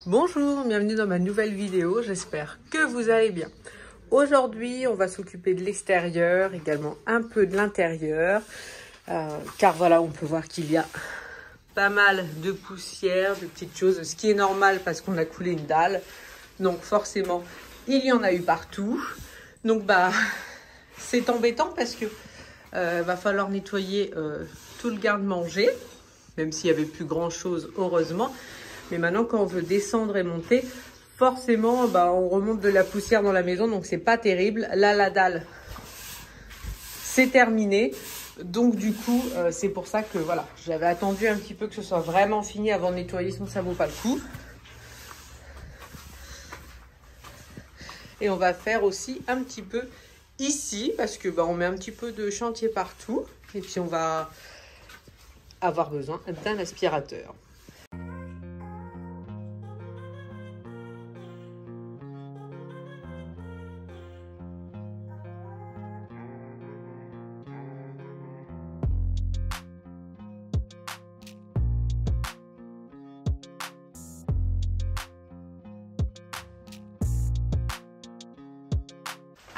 Bonjour, bienvenue dans ma nouvelle vidéo, j'espère que vous allez bien. Aujourd'hui, on va s'occuper de l'extérieur, également un peu de l'intérieur, car voilà, on peut voir qu'il y a pas mal de poussière, de petites choses, ce qui est normal parce qu'on a coulé une dalle, donc forcément, il y en a eu partout. Donc c'est embêtant parce que va falloir nettoyer tout le garde-manger, même s'il n'y avait plus grand-chose, heureusement. Mais maintenant, quand on veut descendre et monter, forcément, on remonte de la poussière dans la maison, donc c'est pas terrible. Là, la dalle, c'est terminé. Donc du coup, c'est pour ça que voilà, j'avais attendu un petit peu que ce soit vraiment fini avant de nettoyer, sinon ça vaut pas le coup. Et on va faire aussi un petit peu ici, parce que on met un petit peu de chantier partout. Et puis on va avoir besoin d'un aspirateur.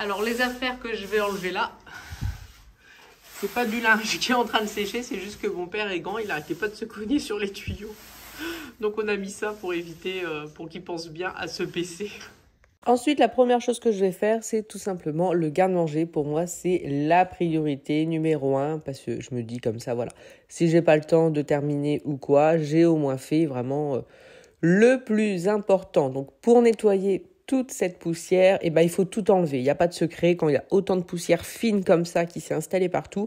Alors les affaires que je vais enlever là, c'est pas du linge qui est en train de sécher, c'est juste que mon père est grand, il n'arrêtait pas de se cogner sur les tuyaux. Donc on a mis ça pour éviter, pour qu'il pense bien à se baisser. Ensuite, la première chose que je vais faire, c'est tout simplement le garde-manger. Pour moi, c'est la priorité numéro 1 parce que je me dis comme ça, voilà. Si j'ai pas le temps de terminer ou quoi, j'ai au moins fait vraiment le plus important. Donc pour nettoyer toute cette poussière, il faut tout enlever. Il n'y a pas de secret. Quand il y a autant de poussière fine comme ça qui s'est installée partout,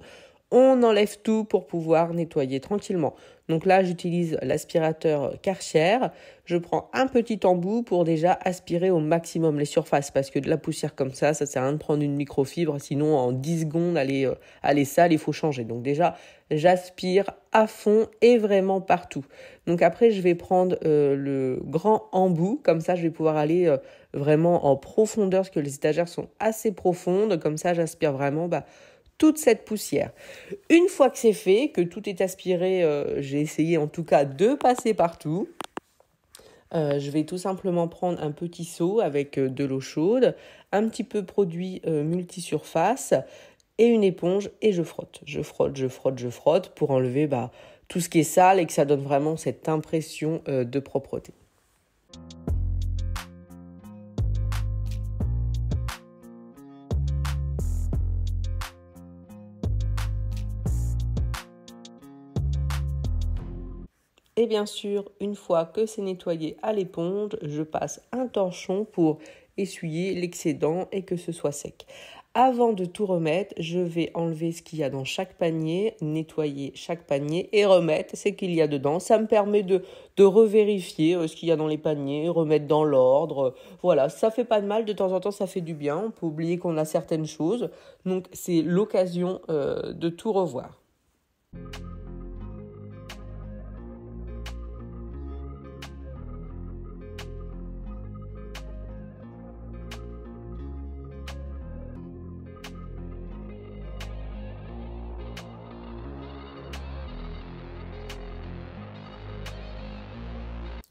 on enlève tout pour pouvoir nettoyer tranquillement. Donc là, j'utilise l'aspirateur Karcher. Je prends un petit embout pour déjà aspirer au maximum les surfaces parce que de la poussière comme ça sert à rien de prendre une microfibre. Sinon, en 10 secondes, elle est sale, il faut changer. Donc déjà, j'aspire à fond et vraiment partout. Donc après, je vais prendre le grand embout. Comme ça, je vais pouvoir aller vraiment en profondeur parce que les étagères sont assez profondes. Comme ça, j'aspire vraiment toute cette poussière. Une fois que c'est fait, que tout est aspiré, j'ai essayé en tout cas de passer partout. Je vais tout simplement prendre un petit seau avec de l'eau chaude, un petit peu produit multisurface et une éponge et je frotte. Je frotte pour enlever tout ce qui est sale et que ça donne vraiment cette impression de propreté. Et bien sûr, une fois que c'est nettoyé à l'éponge, je passe un torchon pour essuyer l'excédent et que ce soit sec. Avant de tout remettre, je vais enlever ce qu'il y a dans chaque panier, nettoyer chaque panier et remettre ce qu'il y a dedans. Ça me permet de revérifier ce qu'il y a dans les paniers, remettre dans l'ordre. Voilà, ça fait pas de mal, de temps en temps ça fait du bien. On peut oublier qu'on a certaines choses. Donc c'est l'occasion de tout revoir.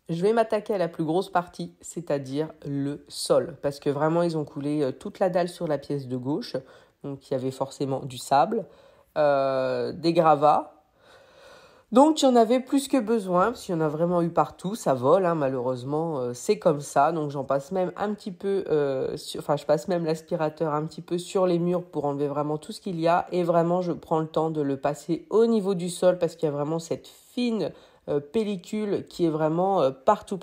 Je vais m'attaquer à la plus grosse partie, c'est-à-dire le sol. Parce que vraiment, ils ont coulé toute la dalle sur la pièce de gauche. Donc, il y avait forcément du sable, des gravats. Donc, il y en avait plus que besoin, parce qu'il y en a vraiment eu partout. Ça vole, malheureusement, c'est comme ça. Donc, j'en passe même un petit peu, je passe même l'aspirateur un petit peu sur les murs pour enlever vraiment tout ce qu'il y a. Et vraiment, je prends le temps de le passer au niveau du sol, parce qu'il y a vraiment cette fine pellicule qui est vraiment partout.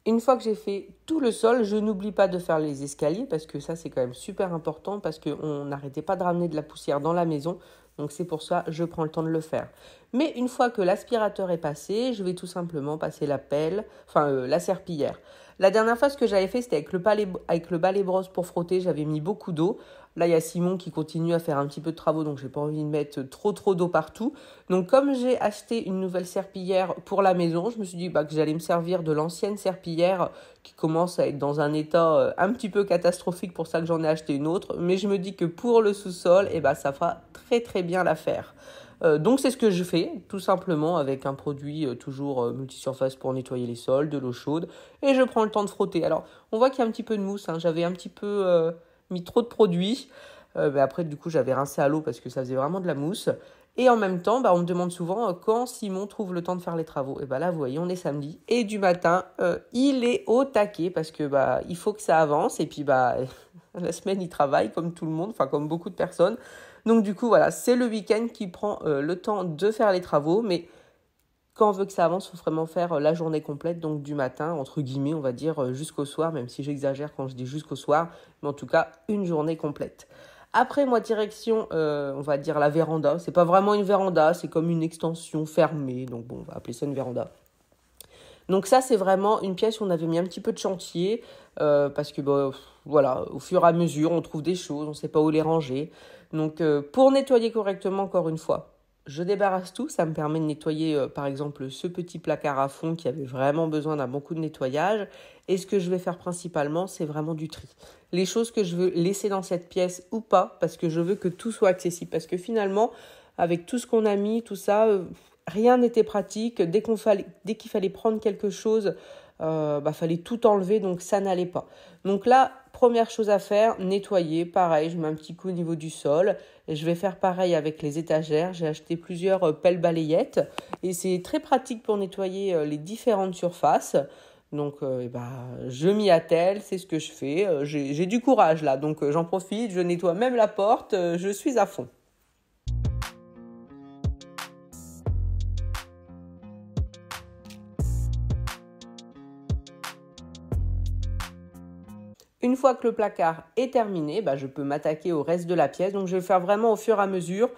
Une fois que j'ai fait tout le sol, je n'oublie pas de faire les escaliers parce que ça, c'est quand même super important parce qu'on n'arrêtait pas de ramener de la poussière dans la maison. Donc, c'est pour ça que je prends le temps de le faire. Mais une fois que l'aspirateur est passé, je vais tout simplement passer la pelle, la serpillière. La dernière fois, ce que j'avais fait, c'était avec le balai brosse pour frotter, j'avais mis beaucoup d'eau. Là, il y a Simon qui continue à faire un petit peu de travaux, donc j'ai pas envie de mettre trop d'eau partout. Donc comme j'ai acheté une nouvelle serpillière pour la maison, je me suis dit que j'allais me servir de l'ancienne serpillière qui commence à être dans un état un petit peu catastrophique, pour ça que j'en ai acheté une autre. Mais je me dis que pour le sous-sol, ça fera très bien l'affaire. Donc c'est ce que je fais, tout simplement, avec un produit toujours multisurface pour nettoyer les sols, de l'eau chaude, et je prends le temps de frotter. Alors, on voit qu'il y a un petit peu de mousse, hein. J'avais un petit peu mis trop de produit. Après, du coup, j'avais rincé à l'eau parce que ça faisait vraiment de la mousse. Et en même temps, on me demande souvent quand Simon trouve le temps de faire les travaux. Et là, vous voyez, on est samedi. Et du matin, il est au taquet parce que il faut que ça avance. Et puis, la semaine, il travaille comme tout le monde, enfin comme beaucoup de personnes. Donc du coup, voilà, c'est le week-end qui prend le temps de faire les travaux. Mais quand on veut que ça avance, il faut vraiment faire la journée complète. Donc du matin, entre guillemets, on va dire jusqu'au soir, même si j'exagère quand je dis jusqu'au soir. Mais en tout cas, une journée complète. Après, moi, direction, on va dire la véranda. C'est pas vraiment une véranda, c'est comme une extension fermée. Donc bon, on va appeler ça une véranda. Donc ça, c'est vraiment une pièce où on avait mis un petit peu de chantier. Parce que, voilà, au fur et à mesure, on trouve des choses, on ne sait pas où les ranger. Donc, pour nettoyer correctement, encore une fois, je débarrasse tout. Ça me permet de nettoyer, par exemple, ce petit placard à fond qui avait vraiment besoin d'un bon coup de nettoyage. Et ce que je vais faire principalement, c'est vraiment du tri. Les choses que je veux laisser dans cette pièce ou pas, parce que je veux que tout soit accessible. Parce que finalement, avec tout ce qu'on a mis, tout ça, rien n'était pratique. Dès qu'il fallait prendre quelque chose, fallait tout enlever, donc ça n'allait pas. Donc là, première chose à faire, nettoyer. Pareil, je mets un petit coup au niveau du sol. Et je vais faire pareil avec les étagères. J'ai acheté plusieurs pelles balayettes et c'est très pratique pour nettoyer les différentes surfaces. Donc, je m'y attelle, c'est ce que je fais. J'ai du courage là, donc j'en profite. Je nettoie même la porte. Je suis à fond. Une fois que le placard est terminé, je peux m'attaquer au reste de la pièce. Donc, je vais le faire vraiment au fur et à mesure.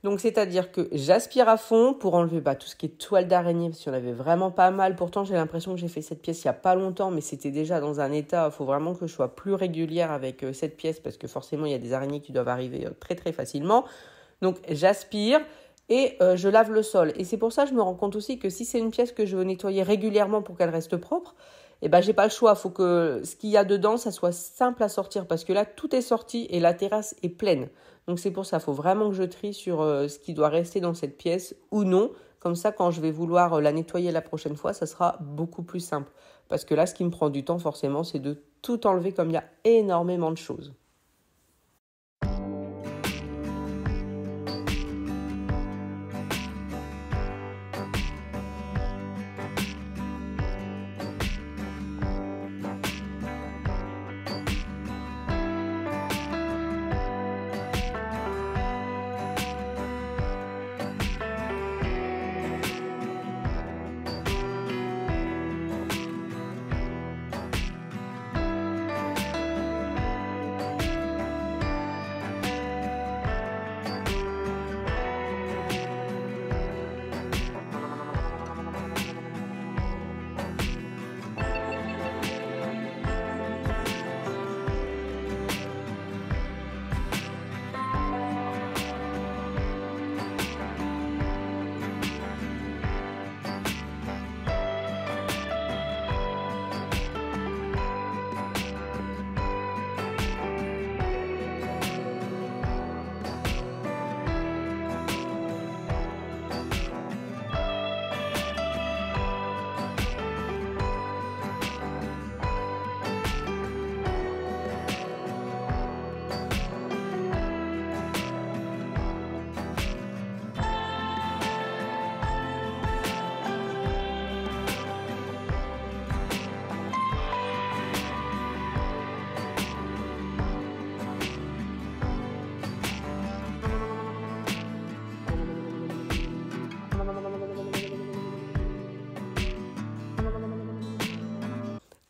Donc, c'est-à-dire que j'aspire à fond pour enlever tout ce qui est toile d'araignée, parce qu'il y en avait vraiment pas mal. Pourtant, j'ai l'impression que j'ai fait cette pièce il n'y a pas longtemps, mais c'était déjà dans un état. Il faut vraiment que je sois plus régulière avec cette pièce, parce que forcément, il y a des araignées qui doivent arriver très facilement. Donc, j'aspire et je lave le sol. Et c'est pour ça que je me rends compte aussi que si c'est une pièce que je veux nettoyer régulièrement pour qu'elle reste propre, j'ai pas le choix. Il faut que ce qu'il y a dedans, ça soit simple à sortir, parce que là, tout est sorti et la terrasse est pleine. Donc c'est pour ça, il faut vraiment que je trie sur ce qui doit rester dans cette pièce ou non. Comme ça, quand je vais vouloir la nettoyer la prochaine fois, ça sera beaucoup plus simple. Parce que là, ce qui me prend du temps, forcément, c'est de tout enlever, comme il y a énormément de choses.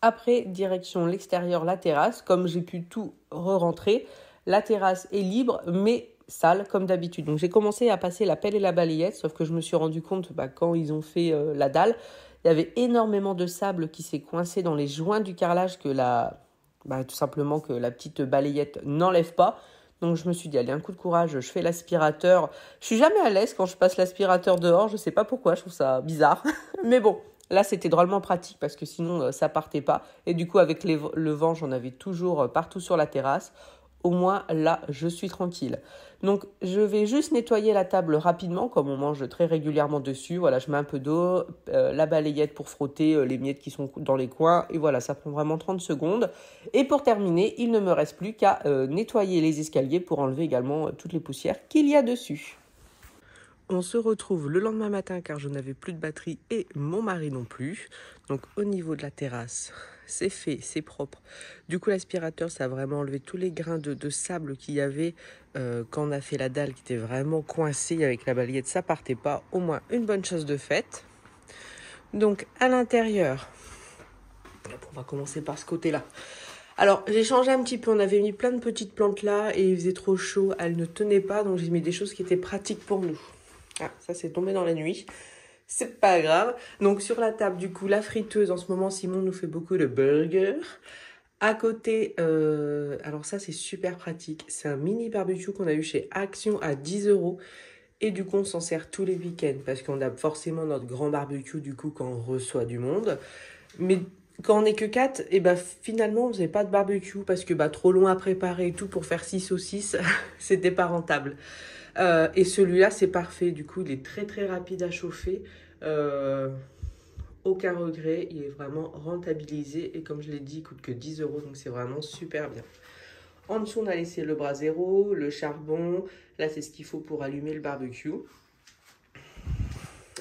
Après, direction l'extérieur, la terrasse. Comme j'ai pu tout re-rentrer, la terrasse est libre, mais sale comme d'habitude. Donc j'ai commencé à passer la pelle et la balayette, sauf que je me suis rendu compte quand ils ont fait la dalle, Il y avait énormément de sable qui s'est coincé dans les joints du carrelage que tout simplement que la petite balayette n'enlève pas. Donc je me suis dit, allez, un coup de courage, je fais l'aspirateur. Je suis jamais à l'aise quand je passe l'aspirateur dehors, je sais pas pourquoi, je trouve ça bizarre. Mais bon, là c'était drôlement pratique parce que sinon ça partait pas. Et du coup avec le vent, j'en avais toujours partout sur la terrasse. Au moins là, je suis tranquille. Donc je vais juste nettoyer la table rapidement, comme on mange très régulièrement dessus. Voilà, je mets un peu d'eau, la balayette pour frotter les miettes qui sont dans les coins. Et voilà, ça prend vraiment 30 secondes. Et pour terminer, il ne me reste plus qu'à nettoyer les escaliers pour enlever également toutes les poussières qu'il y a dessus. On se retrouve le lendemain matin car je n'avais plus de batterie et mon mari non plus. Donc au niveau de la terrasse, c'est fait, c'est propre. Du coup l'aspirateur, ça a vraiment enlevé tous les grains de sable qu'il y avait quand on a fait la dalle qui était vraiment coincée avec la balayette. Ça partait pas, au moins une bonne chose de faite. Donc à l'intérieur, on va commencer par ce côté-là. Alors, j'ai changé un petit peu, on avait mis plein de petites plantes là et il faisait trop chaud, elles ne tenaient pas, donc j'ai mis des choses qui étaient pratiques pour nous. Ah, ça c'est tombé dans la nuit, c'est pas grave. Donc sur la table, du coup, la friteuse, en ce moment, Simon nous fait beaucoup de burgers. À côté, alors ça c'est super pratique, c'est un mini barbecue qu'on a eu chez Action à 10 €. Et du coup, on s'en sert tous les week-ends parce qu'on a forcément notre grand barbecue du coup quand on reçoit du monde. Mais quand on n'est que 4, et finalement, on faisait pas de barbecue parce que trop loin à préparer et tout pour faire 6 saucisses, c'était pas rentable. Et celui-là, c'est parfait. Du coup, il est très très rapide à chauffer. Aucun regret, il est vraiment rentabilisé. Et comme je l'ai dit, il coûte que 10 €, donc c'est vraiment super bien. En dessous, on a laissé le brasero, le charbon. Là, c'est ce qu'il faut pour allumer le barbecue.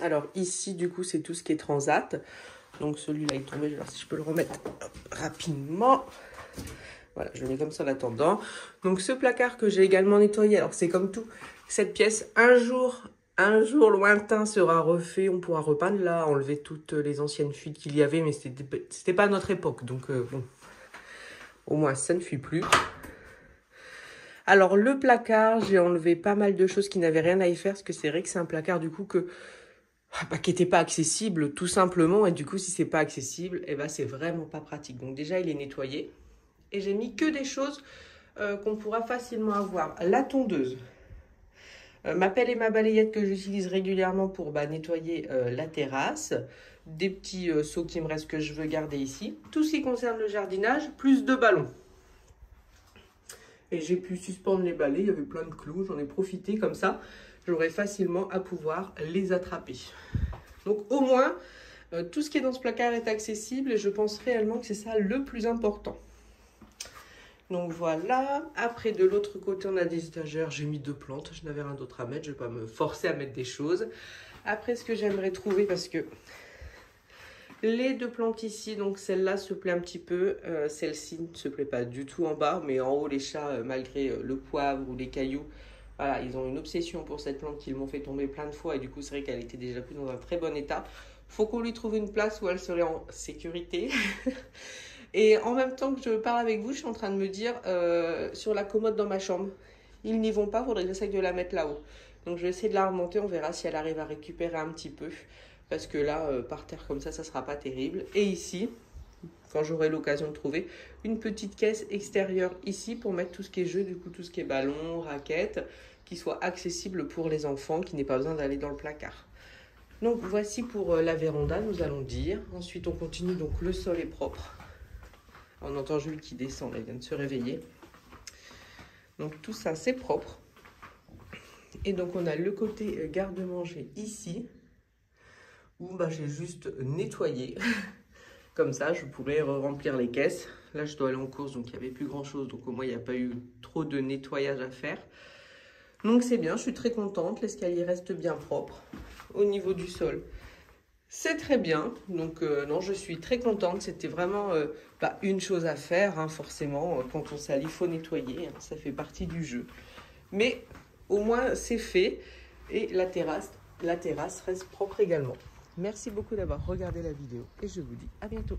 Alors ici, du coup, c'est tout ce qui est transat. Donc celui-là est tombé, je vais voir si je peux le remettre rapidement. Voilà, je le mets comme ça en attendant. Donc ce placard que j'ai également nettoyé, alors c'est comme tout, cette pièce, un jour lointain sera refait, on pourra repeindre là, enlever toutes les anciennes fuites qu'il y avait, mais c'était pas à notre époque, donc bon, au moins ça ne fuit plus. Alors le placard, j'ai enlevé pas mal de choses qui n'avaient rien à y faire, parce que c'est vrai que c'est un placard du coup qui n'était pas accessible tout simplement, et du coup si c'est pas accessible, c'est vraiment pas pratique. Donc déjà il est nettoyé, et j'ai mis que des choses qu'on pourra facilement avoir. La tondeuse, ma pelle et ma balayette que j'utilise régulièrement pour nettoyer la terrasse, des petits seaux qui me restent que je veux garder ici, tout ce qui concerne le jardinage, plus de ballons. Et j'ai pu suspendre les balais, il y avait plein de clous, j'en ai profité comme ça, j'aurai facilement à pouvoir les attraper. Donc au moins, tout ce qui est dans ce placard est accessible et je pense réellement que c'est ça le plus important. Donc voilà, après de l'autre côté on a des étagères, j'ai mis 2 plantes, je n'avais rien d'autre à mettre, je ne vais pas me forcer à mettre des choses. Après ce que j'aimerais trouver, parce que les 2 plantes ici, donc celle-là se plaît un petit peu, celle-ci ne se plaît pas du tout en bas, mais en haut les chats, malgré le poivre ou les cailloux, voilà, ils ont une obsession pour cette plante qu'ils m'ont fait tomber plein de fois et du coup c'est vrai qu'elle était déjà plus dans un très bon état. Faut qu'on lui trouve une place où elle serait en sécurité. Et en même temps que je parle avec vous, je suis en train de me dire sur la commode dans ma chambre, ils n'y vont pas, il faudrait que j'essaye de la mettre là-haut. Donc je vais essayer de la remonter, on verra si elle arrive à récupérer un petit peu. Parce que là, par terre comme ça sera pas terrible. Et ici, quand j'aurai l'occasion de trouver une petite caisse extérieure ici pour mettre tout ce qui est jeu, du coup tout ce qui est ballon, raquettes, qui soit accessible pour les enfants, qui n'aient pas besoin d'aller dans le placard. Donc voici pour la véranda, nous allons dire. Ensuite on continue, donc le sol est propre. On entend Jules qui descend, là, il vient de se réveiller. Donc tout ça c'est propre. Et donc on a le côté garde-manger ici, où j'ai juste nettoyé. Comme ça, je pourrais remplir les caisses. Là, je dois aller en course, donc il n'y avait plus grand-chose. Donc au moins, il n'y a pas eu trop de nettoyage à faire. Donc c'est bien, je suis très contente. L'escalier reste bien propre. Au niveau du sol, c'est très bien. Donc non, je suis très contente. C'était vraiment une chose à faire, hein, forcément. Quand on salit, il faut nettoyer. Hein, ça fait partie du jeu. Mais au moins, c'est fait. Et la terrasse reste propre également. Merci beaucoup d'avoir regardé la vidéo et je vous dis à bientôt.